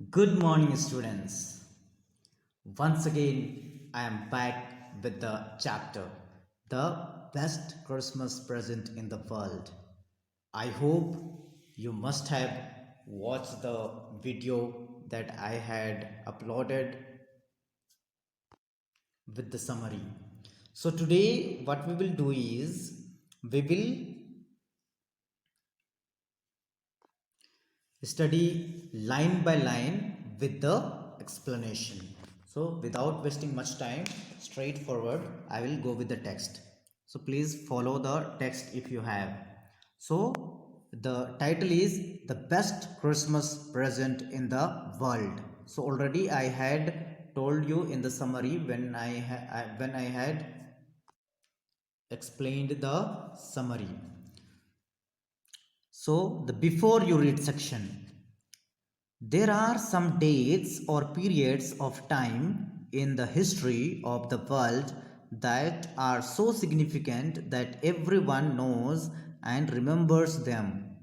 Good morning, students. Once again, I am back with the chapter The Best Christmas Present in the World. I hope you must have watched the video that I had uploaded with the summary. So, today, what we will do is we will study line by line with the explanation. So without wasting much time, straightforward, I will go with the text. So please follow the text if you have. So the title is The Best Christmas Present in the World. So already I had told you in the summary when I had explained the summary. So the before you read section, there are some dates or periods of time in the history of the world that are so significant that everyone knows and remembers them.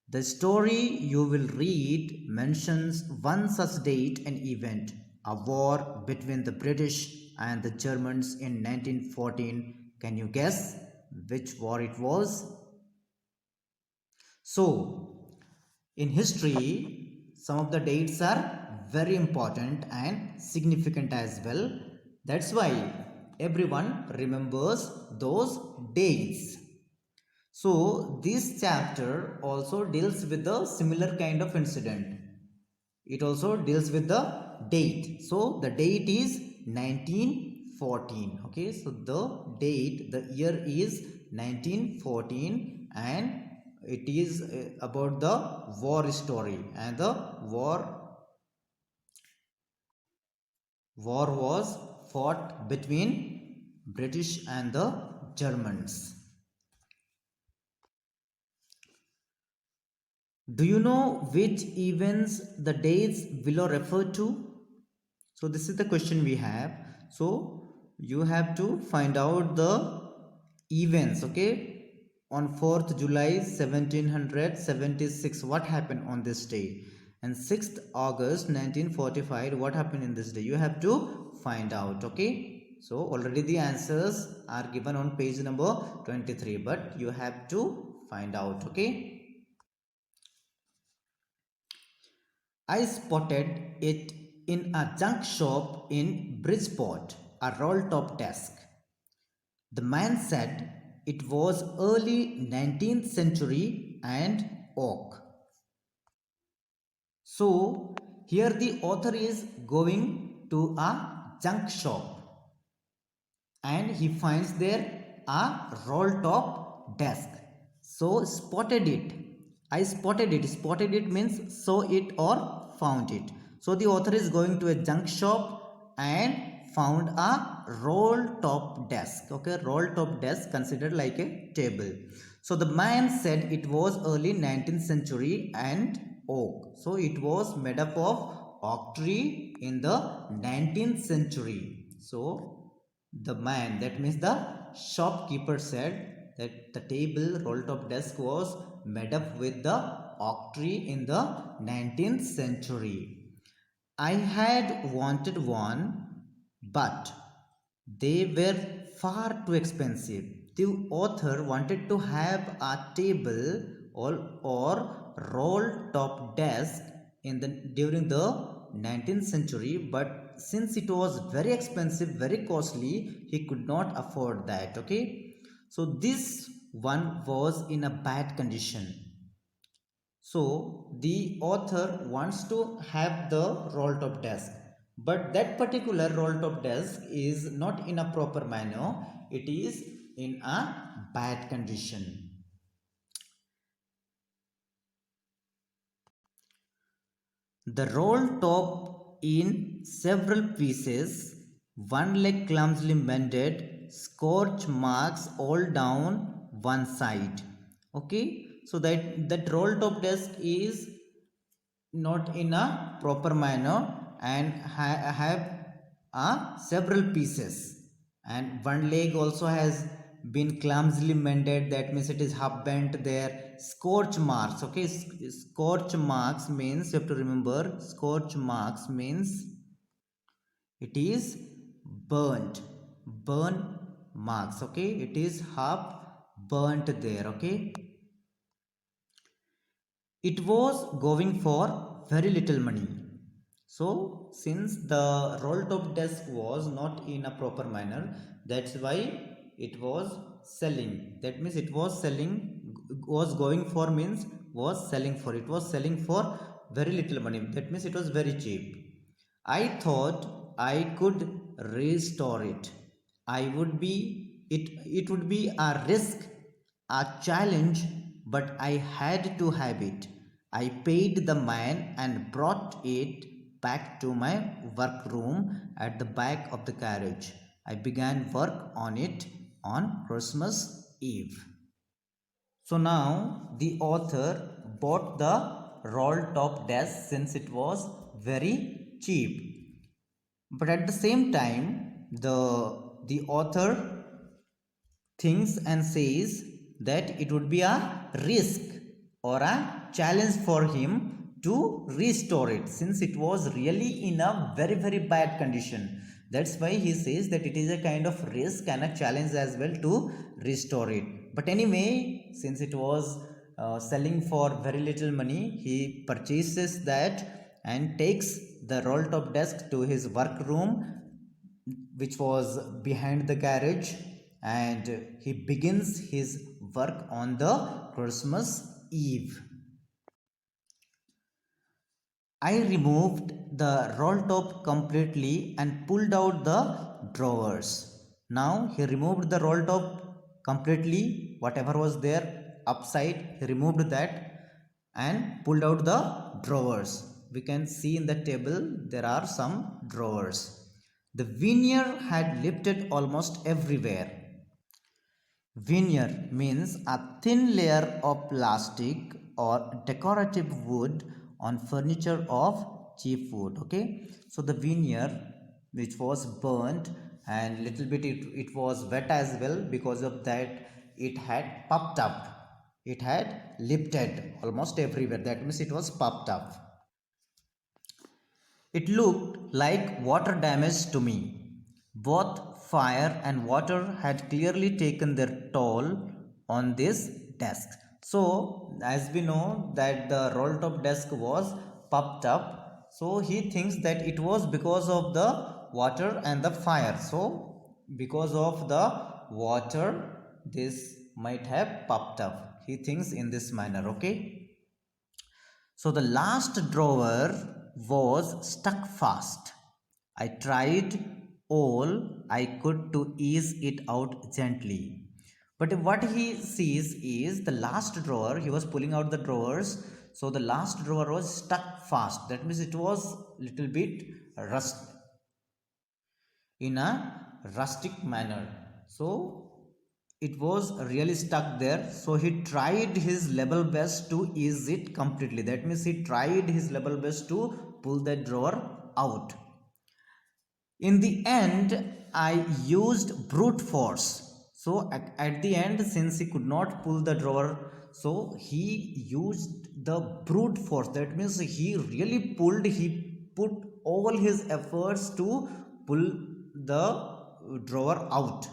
The story you will read mentions one such date and event, a war between the British and the Germans in 1914. Can you guess which war it was? So, in history, some of the dates are very important and significant as well. That's why everyone remembers those dates. So, this chapter also deals with a similar kind of incident. It also deals with the date. So, the date is 1914. Okay, so the date, the year is 1914, and it is about the war story, and the war was fought between British and the Germans. Do you know which events the dates below refer to? So this is the question we have. So you have to find out the events, okay? On 4th July 1776, what happened on this day? And 6th August 1945, what happened in this day? You have to find out, okay? So already the answers are given on page number 23, but you have to find out, okay? I spotted it in a junk shop in Bridgeport, a roll top desk. The man said it was early 19th century and oak. So, here the author is going to a junk shop and he finds there a roll top desk. So, spotted it. I spotted it. Spotted it means saw it or found it. So, the author is going to a junk shop and found a roll top desk. Okay, roll top desk considered like a table. So, the man said it was early 19th century and oak. So, it was made up of oak tree in the 19th century. So, the man, that means the shopkeeper, said that the table roll top desk was made up with the oak tree in the 19th century. I had wanted one, but they were far too expensive. The author wanted to have a table or roll top desk in the during the 19th century, but since it was very expensive, very costly, he could not afford that. Okay, so this one was in a bad condition. So the author wants to have the roll top desk, but that particular roll top desk is not in a proper manner, it is in a bad condition. The roll top in several pieces, one leg clumsily mended, scorch marks all down one side. Okay, so that roll top desk is not in a proper manner and have several pieces, and one leg also has been clumsily mended, that means it is half bent there. Scorch marks, okay, scorch marks means, you have to remember, scorch marks means it is burnt, burn marks, okay, it is half burnt there, okay. It was going for very little money. So since the roll top desk was not in a proper manner, that's why it was selling, that means it was selling, was going for means was selling for, it was selling for very little money, that means it was very cheap. I thought I could restore it. I would be it would be a risk, a challenge, but I had to have it. I paid the man and brought it back to my workroom at the back of the carriage. I began work on it on Christmas Eve. So now the author bought the roll top desk since it was very cheap. But at the same time, the author thinks and says that it would be a risk or a challenge for him to restore it since it was really in a very bad condition. That's why he says that it is a kind of risk and a challenge as well to restore it. But anyway, since it was selling for very little money, he purchases that and takes the roll top desk to his workroom, which was behind the garage, and he begins his work on the Christmas Eve. I removed the roll top completely and pulled out the drawers. Now he removed the roll top completely, whatever was there upside, he removed that and pulled out the drawers. We can see in the table there are some drawers. The veneer had lifted almost everywhere. Veneer means a thin layer of plastic or decorative wood on furniture of cheap wood. Okay, so the veneer which was burnt and little bit it was wet as well, because of that it had puffed up, it had lifted almost everywhere, that means it was puffed up. It looked like water damage to me. Both fire and water had clearly taken their toll on this desk. So, as we know that the roll top desk was puffed up, so he thinks that it was because of the water and the fire. So, because of the water, this might have puffed up. He thinks in this manner, okay? So the last drawer was stuck fast. I tried all I could to ease it out gently. But what he sees is the last drawer, he was pulling out the drawers. So the last drawer was stuck fast. That means it was little bit rust in a rustic manner. So it was really stuck there, so he tried his level best to ease it completely, that means he tried his level best to pull that drawer out. In the end I used brute force. So at the end, since he could not pull the drawer, so he used the brute force, that means he really pulled, he put all his efforts to pull the drawer out.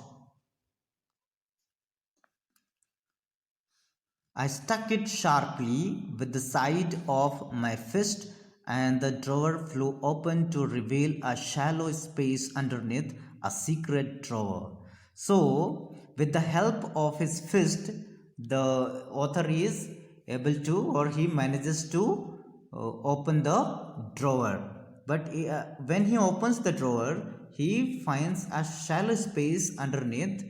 I stuck it sharply with the side of my fist, and the drawer flew open to reveal a shallow space underneath, a secret drawer. So, with the help of his fist, the author is able to, or he manages to open the drawer. But when he opens the drawer, he finds a shallow space underneath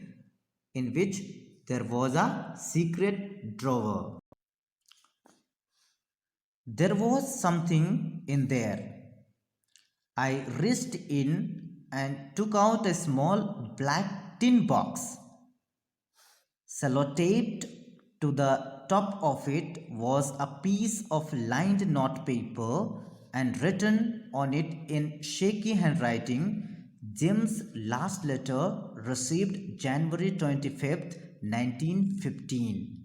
in which there was a secret drawer. There was something in there. I reached in and took out a small black tin box. Sellotaped to the top of it was a piece of lined notepaper, and written on it in shaky handwriting, Jim's last letter received January 25th, 1915.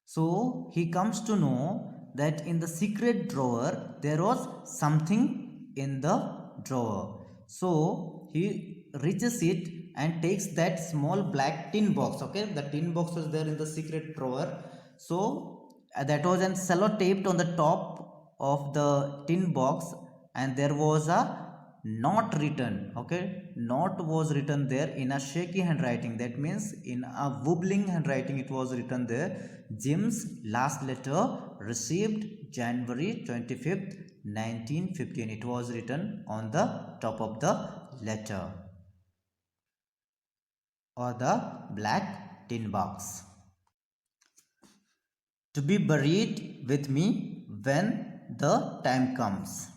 So he comes to know that in the secret drawer there was something in the drawer. So he reaches it and takes that small black tin box. Okay, the tin box was there in the secret drawer. So that was an sellotaped on the top of the tin box, and there was a not written. Okay, not was written there in a shaky handwriting. That means in a wobbling handwriting it was written there. Jim's last letter received January 25th, 1915. It was written on the top of the letter or the black tin box. To be buried with me when the time comes.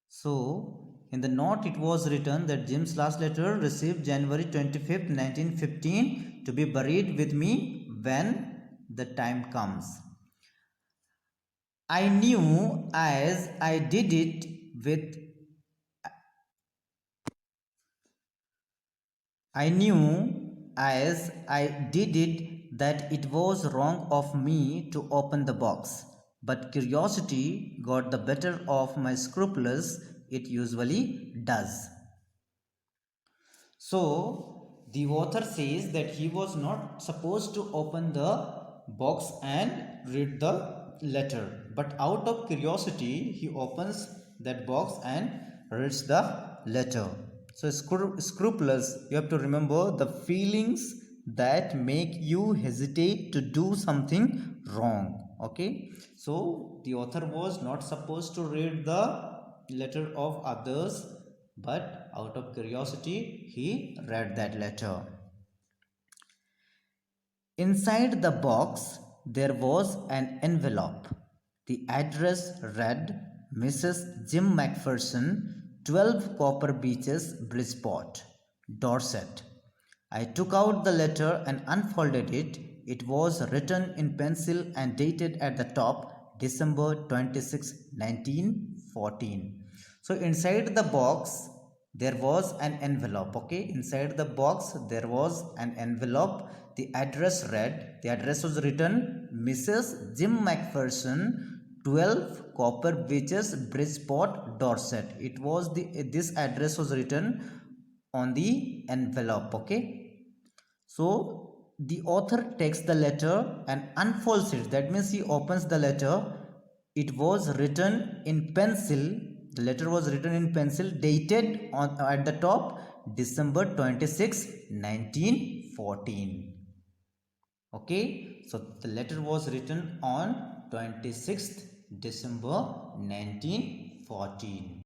So, in the note it was written that Jim's last letter received January 25th, 1915, to be buried with me when the time comes. I knew as I did it with I knew as I did it that it was wrong of me to open the box, but curiosity got the better of my scruples. It usually does. So the author says that he was not supposed to open the box and read the letter, but out of curiosity he opens that box and reads the letter. So scrupulous, you have to remember the feelings that make you hesitate to do something wrong. Okay, so the author was not supposed to read the letter of others, but out of curiosity he read that letter. Inside the box there was an envelope. The address read Mrs. Jim Macpherson, 12 Copper Beeches, Bridgeport, Dorset. I took out the letter and unfolded it. It was written in pencil and dated at the top December 26, 1914. So inside the box there was an envelope. Okay, inside the box there was an envelope. The address was written Mrs. Jim Macpherson, 12 Copper Beeches, Bridgeport, Dorset. This address was written on the envelope. Okay, so the author takes the letter and unfolds it. That means he opens the letter. It was written in pencil. The letter was written in pencil, dated on at the top December 26, 1914. Okay, so the letter was written on 26th December 1914.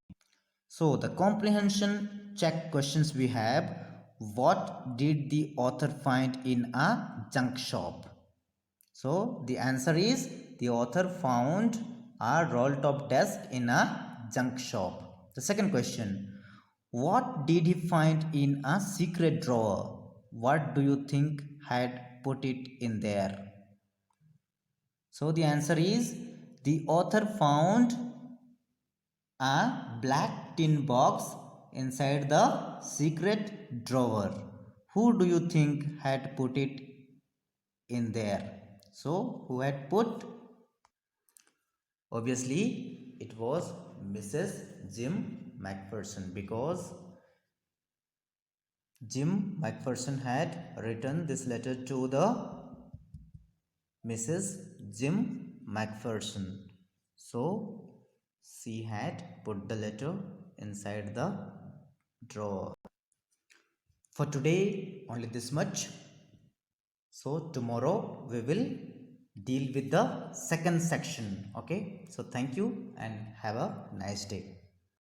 So the comprehension check questions we have: what did the author find in a junk shop? So the answer is the author found a roll top desk in a junk shop. The second question: what did he find in a secret drawer? What do you think had put it in there? So the answer is the author found a black tin box inside the secret drawer. Who do you think had put it in there? So, who had put? Obviously, it was Mrs. Jim Macpherson, because Jim Macpherson had written this letter to the Mrs. Jim Macpherson. So, she had put the letter inside the drawer. For today, only this much. So, tomorrow we will deal with the second section. Okay. So, thank you and have a nice day.